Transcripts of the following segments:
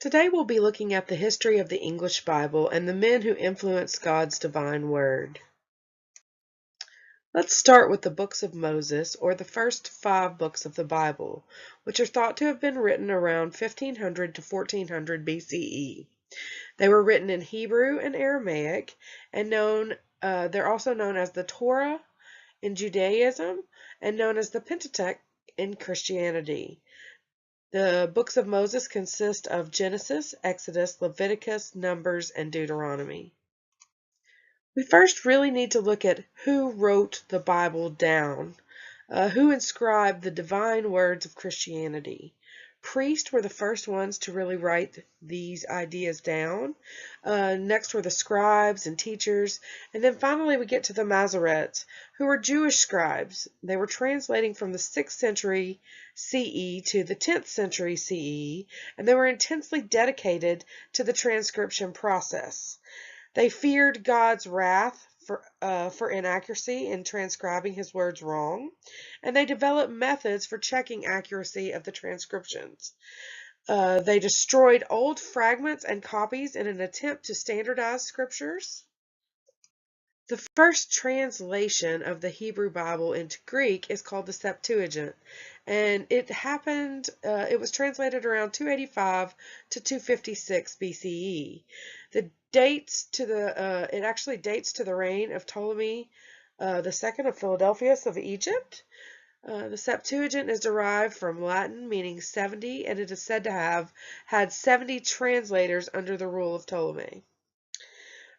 Today we'll be looking at the history of the English Bible and the men who influenced God's divine word. Let's start with the books of Moses, or the first 5 books of the Bible, which are thought to have been written around 1500 to 1400 BCE. They were written in Hebrew and Aramaic, and they're also known as the Torah in Judaism and known as the Pentateuch in Christianity. The books of Moses consist of Genesis, Exodus, Leviticus, Numbers, and Deuteronomy. We first really need to look at who wrote the Bible down, who inscribed the divine words of Christianity. Priests were the first ones to really write these ideas down. Next were the scribes and teachers. And then finally we get to the Masoretes, who were Jewish scribes. They were translating from the 6th century CE to the 10th century CE, and they were intensely dedicated to the transcription process. They feared God's wrath for inaccuracy in transcribing his words wrong, and they developed methods for checking accuracy of the transcriptions. They destroyed old fragments and copies in an attempt to standardize scriptures. The first translation of the Hebrew Bible into Greek is called the Septuagint, and it was translated around 285 to 256 BCE. It actually dates to the reign of Ptolemy II of Philadelphus of Egypt. The Septuagint is derived from Latin, meaning 70, and it is said to have had 70 translators under the rule of Ptolemy.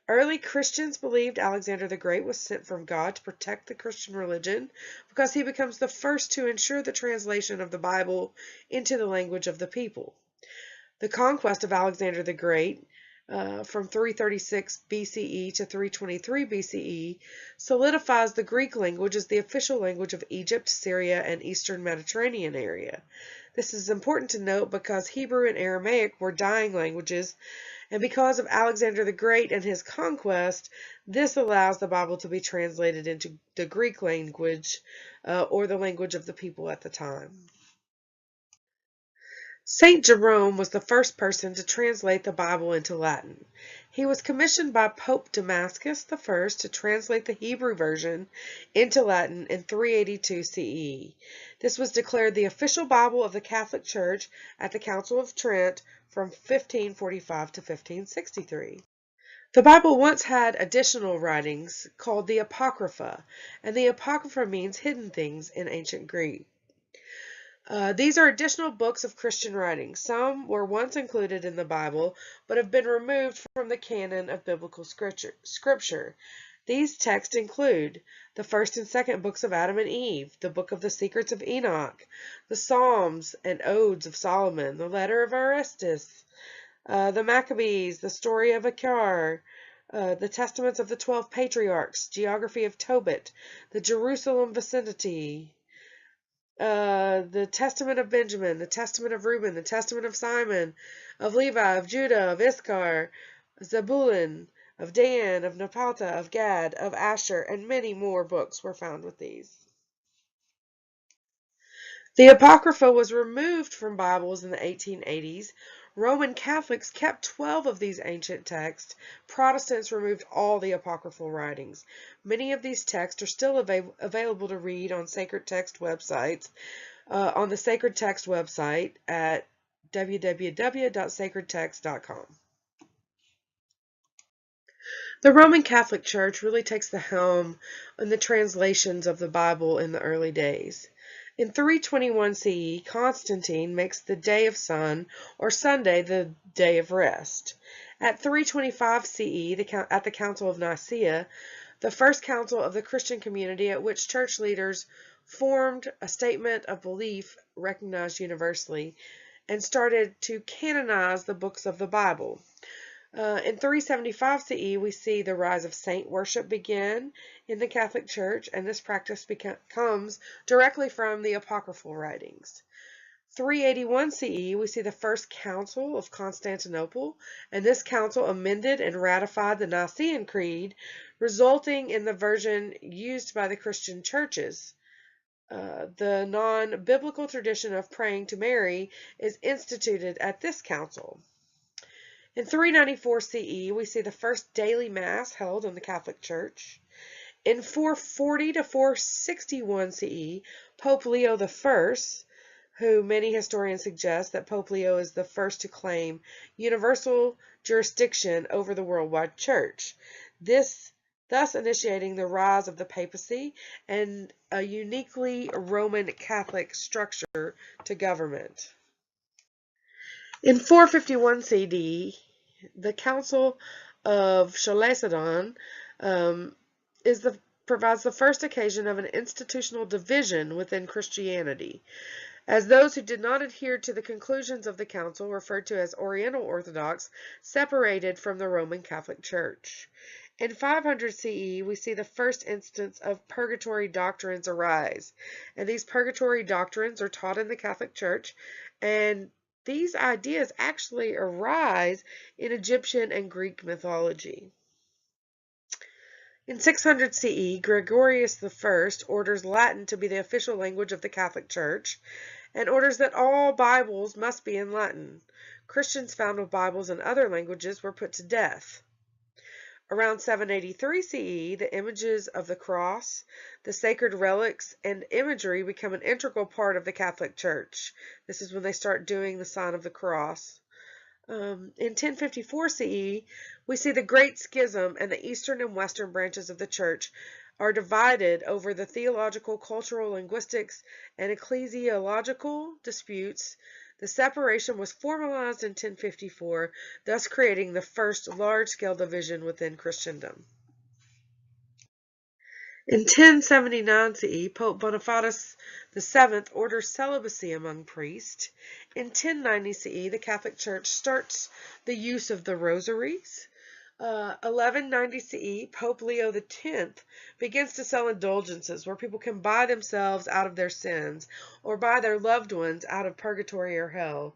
Early Christians believed Alexander the Great was sent from God to protect the Christian religion because he becomes the first to ensure the translation of the Bible into the language of the people. The conquest of Alexander the Great from 336 BCE to 323 BCE solidifies the Greek language as the official language of Egypt, Syria, and Eastern Mediterranean area. This is important to note because Hebrew and Aramaic were dying languages, and because of Alexander the Great and his conquest, this allows the Bible to be translated into the Greek language, or the language of the people at the time. Saint Jerome was the first person to translate the Bible into Latin. He was commissioned by Pope Damascus I to translate the Hebrew version into Latin in 382 CE. This was declared the official Bible of the Catholic Church at the Council of Trent from 1545 to 1563. The Bible once had additional writings called the Apocrypha, and the Apocrypha means hidden things in ancient Greek. These are additional books of Christian writing. Some were once included in the Bible, but have been removed from the canon of biblical scripture. These texts include the first and second books of Adam and Eve, the book of the secrets of Enoch, the Psalms and Odes of Solomon, the letter of Aristus, the Maccabees, the story of Achar, the testaments of the 12 patriarchs, geography of Tobit, the Jerusalem vicinity, the Testament of Benjamin, the Testament of Reuben, the Testament of Simon, of Levi, of Judah, of Issachar, Zebulun, of Dan, of Naphtali, of Gad, of Asher, and many more books were found with these. The Apocrypha was removed from Bibles in the 1880s. Roman Catholics kept 12 of these ancient texts. Protestants removed all the apocryphal writings. Many of these texts are still available to read on sacred text websites, on the Sacred Text website at www.sacredtext.com. The Roman Catholic Church really takes the helm in the translations of the Bible in the early days. In 321 CE, Constantine makes the Day of or Sunday, the day of rest. At 325 CE, at the Council of Nicaea, the first council of the Christian community at which church leaders formed a statement of belief recognized universally and started to canonize the books of the Bible. In 375 CE, we see the rise of saint worship begin in the Catholic Church, and this practice comes directly from the apocryphal writings. 381 CE, we see the first Council of Constantinople, and this council amended and ratified the Nicene Creed, resulting in the version used by the Christian churches. The non-biblical tradition of praying to Mary is instituted at this council. In 394 CE, we see the first daily Mass held in the Catholic Church. In 440 to 461 CE, Pope Leo I, who many historians suggest that Pope Leo is the first to claim universal jurisdiction over the worldwide church, thus initiating the rise of the papacy and a uniquely Roman Catholic structure to government. In 451 CE, the Council of Chalcedon provides the first occasion of an institutional division within Christianity, as those who did not adhere to the conclusions of the council, referred to as Oriental Orthodox, separated from the Roman Catholic Church. In 500 CE, we see the first instance of purgatory doctrines arise, and these purgatory doctrines are taught in the Catholic Church, and these ideas actually arise in Egyptian and Greek mythology. In 600 CE, Gregorius I orders Latin to be the official language of the Catholic Church and orders that all Bibles must be in Latin. Christians found with Bibles in other languages were put to death. Around 783 CE, the images of the cross, the sacred relics, and imagery become an integral part of the Catholic Church. This is when they start doing the sign of the cross. In 1054 CE, we see the Great Schism, and the eastern and western branches of the Church are divided over the theological, cultural, linguistics, and ecclesiological disputes. The separation was formalized in 1054, thus creating the first large-scale division within Christendom. In 1079 CE, Pope Boniface VII orders celibacy among priests. In 1090 CE, the Catholic Church starts the use of the rosaries. 1190 CE, Pope Leo X begins to sell indulgences where people can buy themselves out of their sins or buy their loved ones out of purgatory or hell.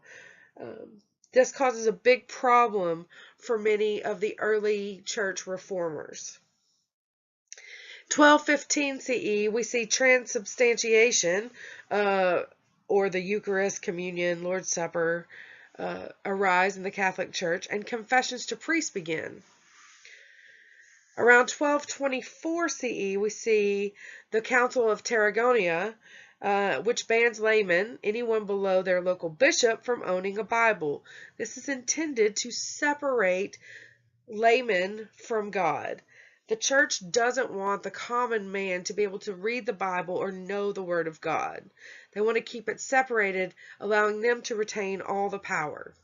This causes a big problem for many of the early church reformers. 1215 CE, we see transubstantiation, or the Eucharist, Communion, Lord's Supper, arise in the Catholic Church, and confessions to priests begin. Around 1224 CE, we see the Council of Tarragona, which bans laymen, anyone below their local bishop, from owning a Bible. This is intended to separate laymen from God. The church doesn't want the common man to be able to read the Bible or know the Word of God. They want to keep it separated, allowing them to retain all the power.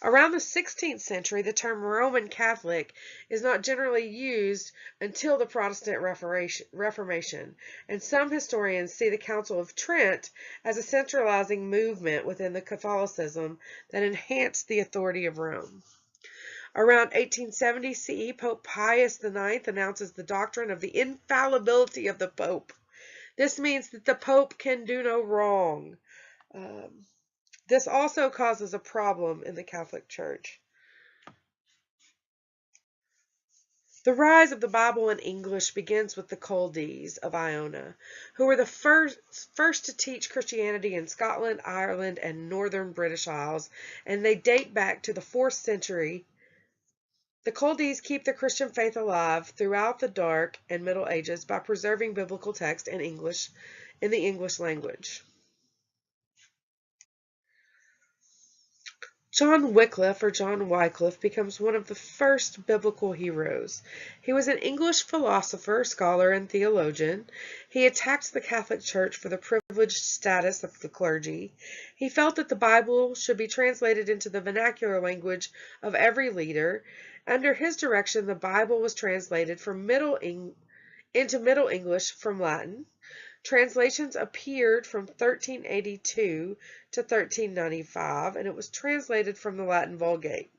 Around the 16th century, the term Roman Catholic is not generally used until the Protestant Reformation, and some historians see the Council of Trent as a centralizing movement within the Catholicism that enhanced the authority of Rome. Around 1870 CE, Pope Pius IX announces the doctrine of the infallibility of the Pope. This means that the Pope can do no wrong. This also causes a problem in the Catholic Church. The rise of the Bible in English begins with the Culdees of Iona, who were the first to teach Christianity in Scotland, Ireland, and northern British Isles, and they date back to the 4th century. The Culdees keep the Christian faith alive throughout the Dark and Middle Ages by preserving biblical text in the English language. John Wycliffe, or John Wycliffe, becomes one of the first biblical heroes. He was an English philosopher, scholar, and theologian. He attacked the Catholic Church for the privileged status of the clergy. He felt that the Bible should be translated into the vernacular language of every leader. Under his direction, the Bible was translated into Middle English from Latin. Translations appeared from 1382 to 1395, and it was translated from the Latin Vulgate.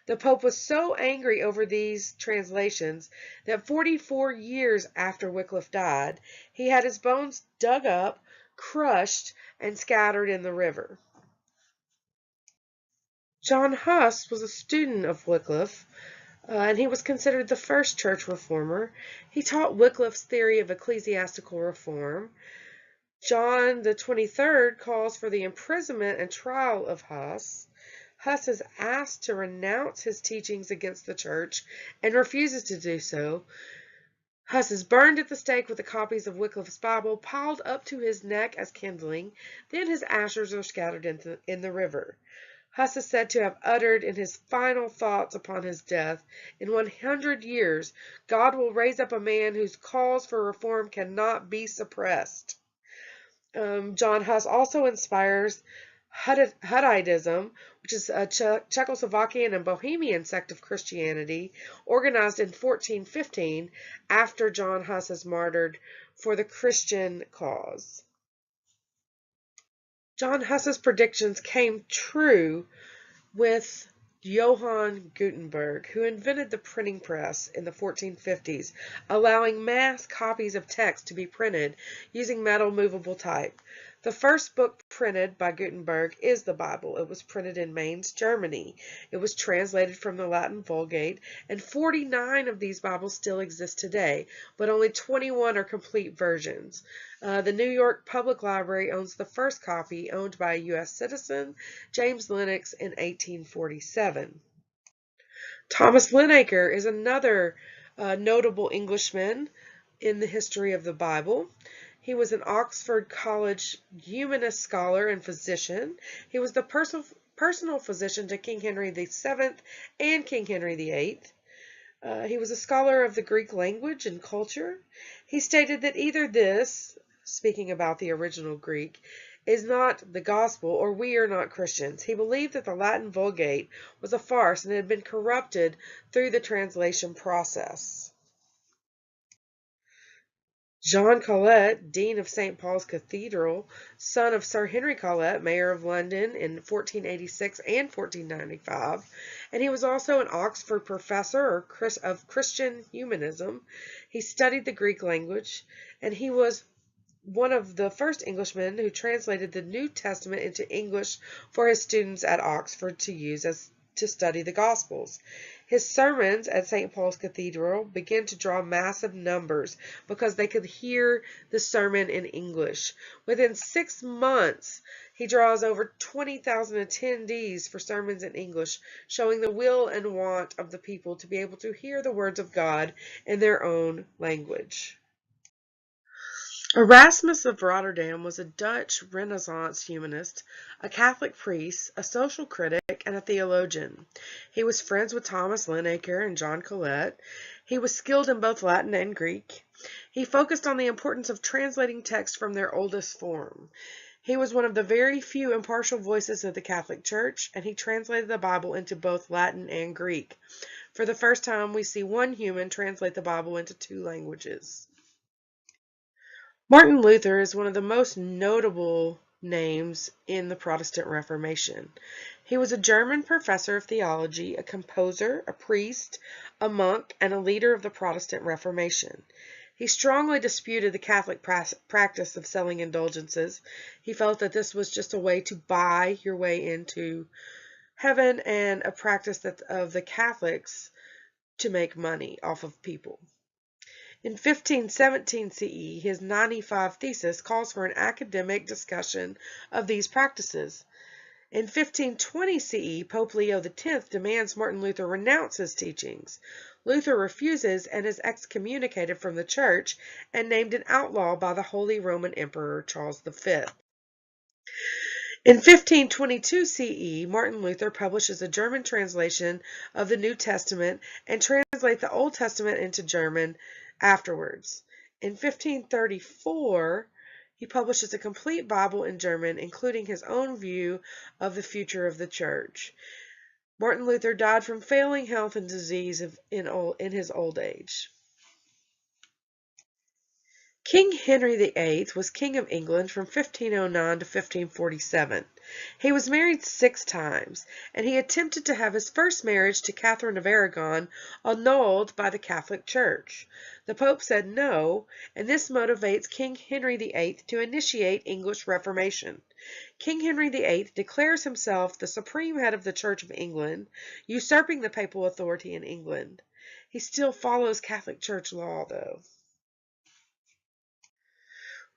The Pope was so angry over these translations that 44 years after Wycliffe died, he had his bones dug up, crushed, and scattered in the river. John Huss was a student of Wycliffe, and he was considered the first church reformer. He taught Wycliffe's theory of ecclesiastical reform. John the 23rd calls for the imprisonment and trial of Huss. Huss is asked to renounce his teachings against the church and refuses to do so. Huss is burned at the stake with the copies of Wycliffe's Bible piled up to his neck as kindling. Then his ashes are scattered in the river. Huss is said to have uttered in his final thoughts upon his death, "In 100 years, God will raise up a man whose calls for reform cannot be suppressed." John Huss also inspires Huddism, which is a Czechoslovakian and Bohemian sect of Christianity, organized in 1415 after John Huss is martyred for the Christian cause. John Huss's predictions came true with Johann Gutenberg, who invented the printing press in the 1450s, allowing mass copies of text to be printed using metal movable type. The first book printed by Gutenberg is the Bible. It was printed in Mainz, Germany. It was translated from the Latin Vulgate, and 49 of these Bibles still exist today, but only 21 are complete versions. The New York Public Library owns the first copy, owned by a U.S. citizen, James Lennox, in 1847. Thomas Linacre is another notable Englishman in the history of the Bible. He was an Oxford College humanist scholar and physician. He was the personal physician to King Henry VII and King Henry VIII. He was a scholar of the Greek language and culture. He stated that either this, speaking about the original Greek, is not the gospel, or we are not Christians. He believed that the Latin Vulgate was a farce and had been corrupted through the translation process. John Colet, Dean of St. Paul's Cathedral, son of Sir Henry Colet, Mayor of London in 1486 and 1495, and he was also an Oxford professor of Christian humanism. He studied the Greek language, and he was one of the first Englishmen who translated the New Testament into English for his students at Oxford to use to study the Gospels. His sermons at St. Paul's Cathedral began to draw massive numbers because they could hear the sermon in English. Within 6 months, he draws over 20,000 attendees for sermons in English, showing the will and want of the people to be able to hear the words of God in their own language. Erasmus of Rotterdam was a Dutch Renaissance humanist, a Catholic priest, a social critic, and a theologian. He was friends with Thomas Linacre and John Colet. He was skilled in both Latin and Greek. He focused on the importance of translating texts from their oldest form. He was one of the very few impartial voices of the Catholic Church, and he translated the Bible into both Latin and Greek. For the first time, we see one human translate the Bible into 2 languages. Martin Luther is one of the most notable names in the Protestant Reformation. He was a German professor of theology, a composer, a priest, a monk, and a leader of the Protestant Reformation. He strongly disputed the Catholic practice of selling indulgences. He felt that this was just a way to buy your way into heaven and a practice of the Catholics to make money off of people. In 1517 CE, his 95 thesis calls for an academic discussion of these practices. In 1520 CE, Pope Leo X demands Martin Luther renounce his teachings. Luther refuses and is excommunicated from the church and named an outlaw by the Holy Roman Emperor Charles V. In 1522 CE, Martin Luther publishes a German translation of the New Testament and translates the Old Testament into German afterwards. In 1534, he publishes a complete Bible in German, including his own view of the future of the church. Martin Luther died from failing health and disease in his old age. King Henry VIII was King of England from 1509 to 1547. He was married 6 times, and he attempted to have his first marriage to Catherine of Aragon annulled by the Catholic Church. The Pope said no, and this motivates King Henry VIII to initiate English Reformation. King Henry VIII declares himself the supreme head of the Church of England, usurping the papal authority in England. He still follows Catholic Church law, though.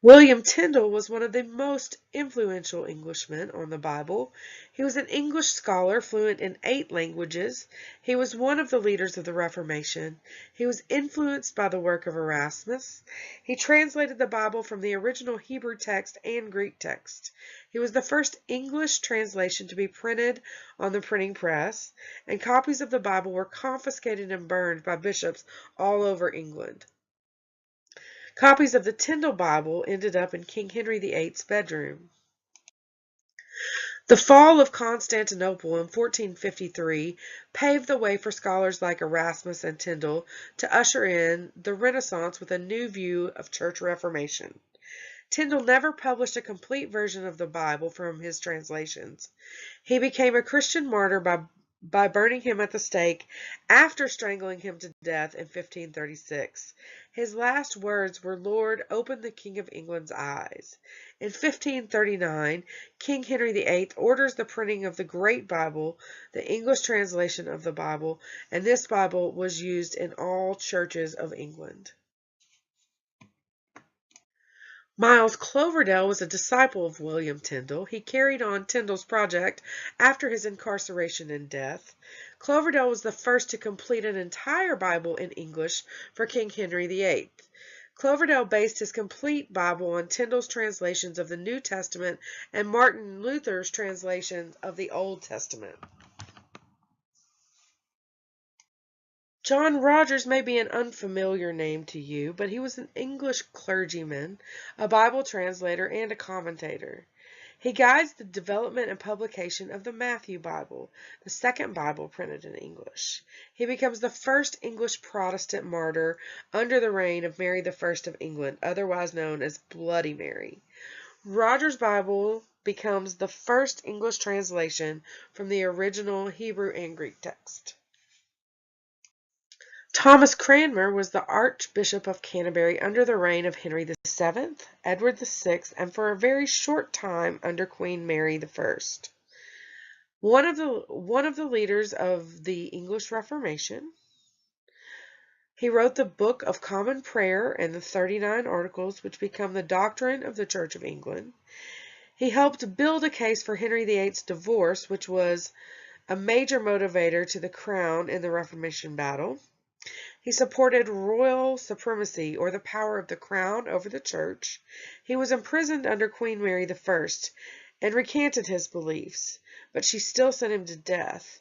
William Tyndale was one of the most influential Englishmen on the Bible. He was an English scholar fluent in 8 languages. He was one of the leaders of the Reformation. He was influenced by the work of Erasmus. He translated the Bible from the original Hebrew text and Greek text. He was the first English translation to be printed on the printing press, and copies of the Bible were confiscated and burned by bishops all over England. Copies of the Tyndale Bible ended up in King Henry VIII's bedroom. The fall of Constantinople in 1453 paved the way for scholars like Erasmus and Tyndale to usher in the Renaissance with a new view of church reformation. Tyndale never published a complete version of the Bible from his translations. He became a Christian martyr by burning him at the stake after strangling him to death in 1536. His last words were, "Lord, open the King of England's eyes." In 1539, King Henry VIII orders the printing of the Great Bible, the English translation of the Bible, and this Bible was used in all churches of England. Miles Cloverdale was a disciple of William Tyndale. He carried on Tyndale's project after his incarceration and death. Cloverdale was the first to complete an entire Bible in English for King Henry VIII. Cloverdale based his complete Bible on Tyndale's translations of the New Testament and Martin Luther's translations of the Old Testament. John Rogers may be an unfamiliar name to you, but he was an English clergyman, a Bible translator, and a commentator. He guides the development and publication of the Matthew Bible, the second Bible printed in English. He becomes the first English Protestant martyr under the reign of Mary I of England, otherwise known as Bloody Mary. Rogers' Bible becomes the first English translation from the original Hebrew and Greek text. Thomas Cranmer was the Archbishop of Canterbury under the reign of Henry VII, Edward VI, and for a very short time under Queen Mary I. One of the leaders of the English Reformation. He wrote the Book of Common Prayer and the 39 Articles, which become the doctrine of the Church of England. He helped build a case for Henry VIII's divorce, which was a major motivator to the crown in the Reformation battle. He supported royal supremacy, or the power of the crown over the church. He was imprisoned under Queen Mary I and recanted his beliefs, but she still sent him to death.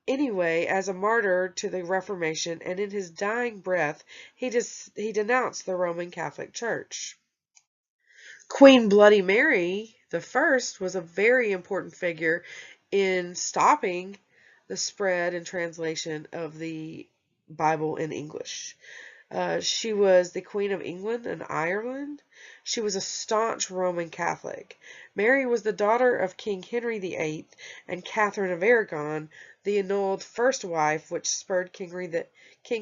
Anyway, as a martyr to the Reformation, and in his dying breath, he denounced the Roman Catholic Church. Queen Bloody Mary I was a very important figure in stopping the spread and translation of the Bible in English. She was the Queen of England and Ireland. She was a staunch Roman Catholic. Mary was the daughter of King Henry VIII and Catherine of Aragon, the annulled first wife, which spurred King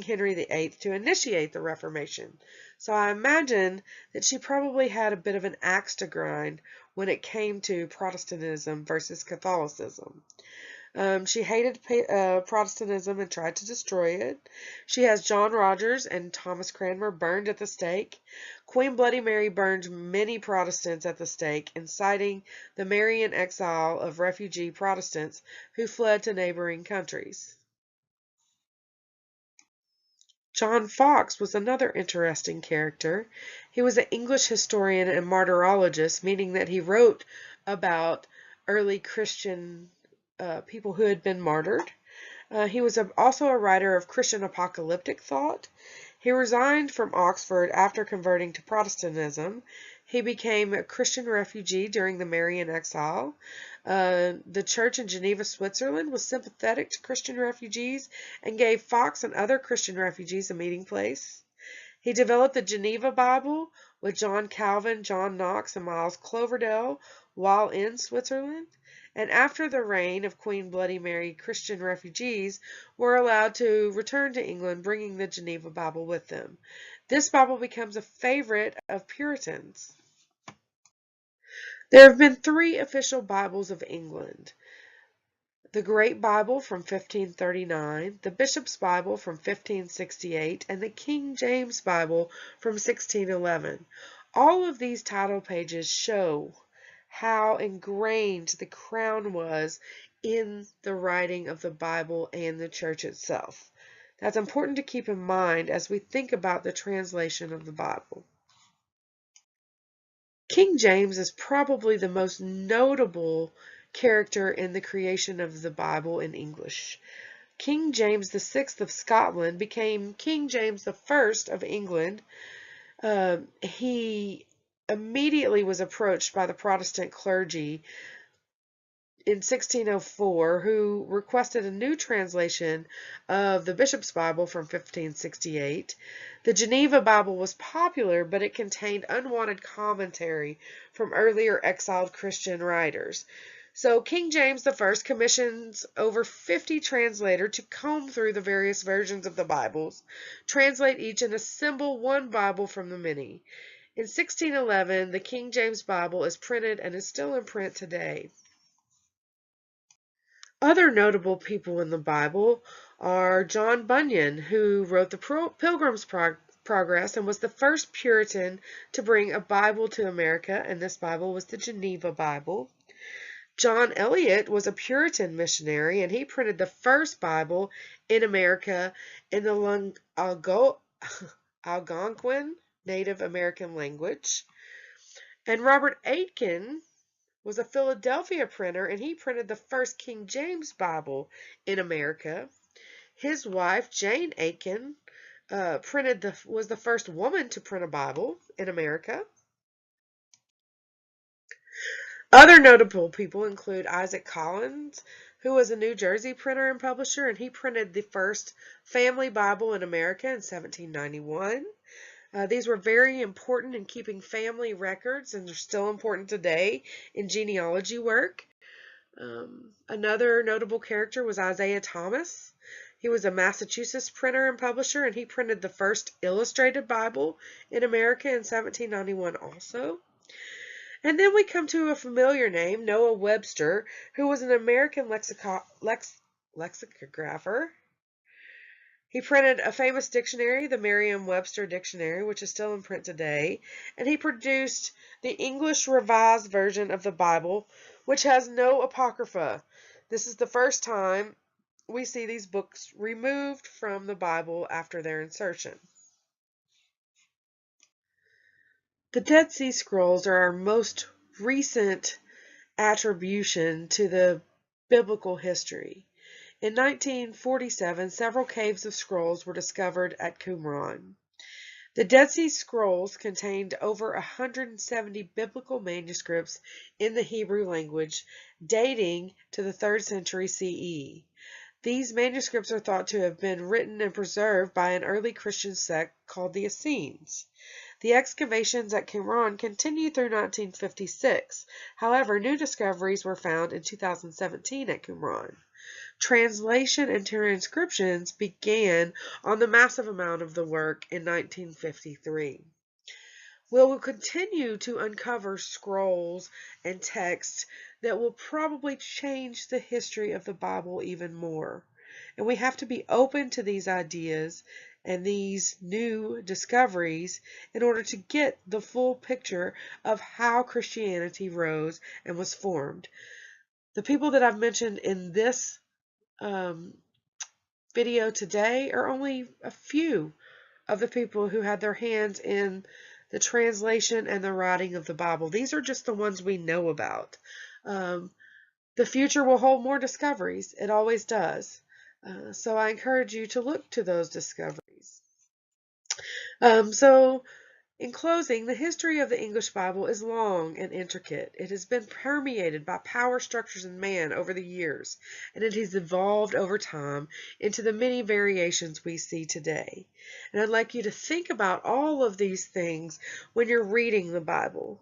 Henry VIII to initiate the Reformation. So I imagine that she probably had a bit of an axe to grind when it came to Protestantism versus Catholicism. She hated Protestantism and tried to destroy it. She has John Rogers and Thomas Cranmer burned at the stake. Queen Bloody Mary burned many Protestants at the stake, inciting the Marian exile of refugee Protestants who fled to neighboring countries. John Foxe was another interesting character. He was an English historian and martyrologist, meaning that he wrote about early Christian people who had been martyred. He was also a writer of Christian apocalyptic thought. He resigned from Oxford after converting to Protestantism. He became a Christian refugee during the Marian exile. The church in Geneva, Switzerland was sympathetic to Christian refugees and gave Foxe and other Christian refugees a meeting place. He developed the Geneva Bible with John Calvin, John Knox, and Miles Cloverdale while in Switzerland. And after the reign of Queen Bloody Mary, Christian refugees were allowed to return to England, bringing the Geneva Bible with them. This Bible becomes a favorite of Puritans. There have been 3 official Bibles of England. The Great Bible from 1539, the Bishop's Bible from 1568, and the King James Bible from 1611. All of these title pages show how ingrained the crown was in the writing of the Bible and the church itself. That's important to keep in mind as we think about the translation of the Bible. King James is probably the most notable character in the creation of the Bible in English. King James VI of Scotland became King James I of England. He immediately was approached by the Protestant clergy in 1604, who requested a new translation of the Bishop's Bible from 1568. The Geneva Bible was popular, but it contained unwanted commentary from earlier exiled Christian writers. So King James I commissions over 50 translators to comb through the various versions of the Bibles, translate each, and assemble one Bible from the many. In 1611, the King James Bible is printed and is still in print today. Other notable people in the Bible are John Bunyan, who wrote the Pilgrim's Progress and was the first Puritan to bring a Bible to America, and this Bible was the Geneva Bible. John Eliot was a Puritan missionary, and he printed the first Bible in America in the Algonquin Native American language. And Robert Aitken was a Philadelphia printer, and he printed the first King James Bible in America. His wife, Jane Aitken, was the first woman to print a Bible in America. Other notable people include Isaac Collins, who was a New Jersey printer and publisher, and he printed the first family Bible in America in 1791. These were very important in keeping family records, and they're still important today in genealogy work. Another notable character was Isaiah Thomas. He was a Massachusetts printer and publisher, and he printed the first illustrated Bible in America in 1791 also. And then we come to a familiar name, Noah Webster, who was an American lexicographer. He printed a famous dictionary, the Merriam-Webster Dictionary, which is still in print today, and he produced the English Revised Version of the Bible, which has no apocrypha. This is the first time we see these books removed from the Bible after their insertion. The Dead Sea Scrolls are our most recent attribution to the biblical history. In 1947, several caves of scrolls were discovered at Qumran. The Dead Sea Scrolls contained over 170 biblical manuscripts in the Hebrew language, dating to the 3rd century CE. These manuscripts are thought to have been written and preserved by an early Christian sect called the Essenes. The excavations at Qumran continued through 1956. However, new discoveries were found in 2017 at Qumran. Translation and transcriptions began on the massive amount of the work in 1953. We will continue to uncover scrolls and texts that will probably change the history of the Bible even more. And we have to be open to these ideas and these new discoveries in order to get the full picture of how Christianity rose and was formed. The people that I've mentioned in this video today are only a few of the people who had their hands in the translation and the writing of the Bible. These are just the ones we know about. The future will hold more discoveries. It always does. So I encourage you to look to those discoveries. In closing, the history of the English Bible is long and intricate. It has been permeated by power structures in man over the years, and it has evolved over time into the many variations we see today. And I'd like you to think about all of these things when you're reading the Bible.